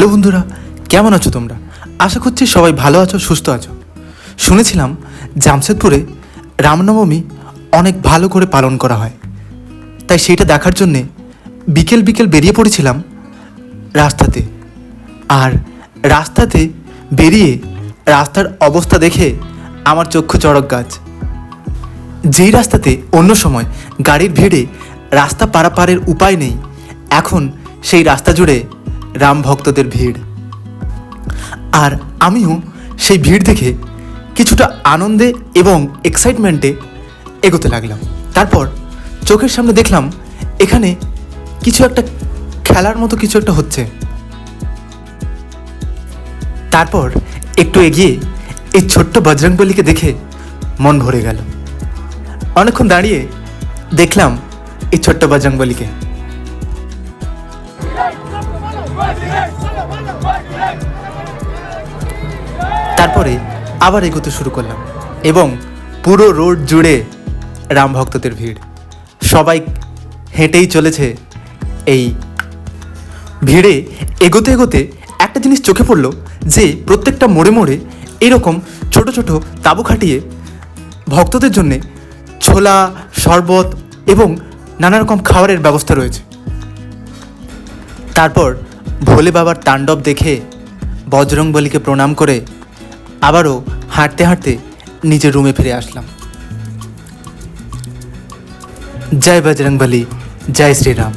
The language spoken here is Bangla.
হ্যালো বন্ধুরা, কেমন আছো তোমরা? আশা করছি সবাই ভালো আছো, সুস্থ আছো। শুনেছিলাম জামশেদপুরে রামনবমী অনেক ভালো করে পালন করা হয়, তাই সেইটা দেখার জন্যে বিকেল বিকেল বেরিয়ে পড়েছিলাম রাস্তাতে। আর রাস্তাতে বেরিয়ে রাস্তার অবস্থা দেখে আমার চক্ষু চড়ক গাছ। যেই রাস্তাতে অন্য সময় গাড়ির ভিড়ে রাস্তা পারাপারের উপায় নেই, এখন সেই রাস্তা জুড়ে রাম ভক্তদের ভিড়। আর আমিও সেই ভিড় দেখে কিছুটা আনন্দে এবং এক্সাইটমেন্টে এগোতে লাগলাম। তারপর চোখের সামনে দেখলাম এখানে কিছু একটা খেলার মতো কিছু একটা হচ্ছে। তারপর একটু এগিয়ে এই ছোট্ট বজরংবলীকে দেখে মন ভরে গেল। অনেকক্ষণ দাঁড়িয়ে দেখলাম এই ছোট্ট বজরংবলীকে। তারপরে আবার এগোতে শুরু করলাম এবং পুরো রোড জুড়ে রাম ভক্তদের ভিড়। সবাই হেঁটেই চলেছে। এই ভিড়ে এগোতে এগোতে একটা জিনিস চোখে পড়লো যে প্রত্যেকটা মোড়ে মোড়ে এরকম ছোট ছোট তাঁবু খাটিয়ে ভক্তদের জন্যে ছোলা, শরবত এবং নানা রকম খাবারের ব্যবস্থা রয়েছে। তারপর ভোলে বাবার তাণ্ডব দেখে বজরংবলীকে প্রণাম করে আবারও হাঁটতে হাঁটতে নিজের রুমে ফিরে আসলাম। জয় বজরংবলী, জয় শ্রীরাম।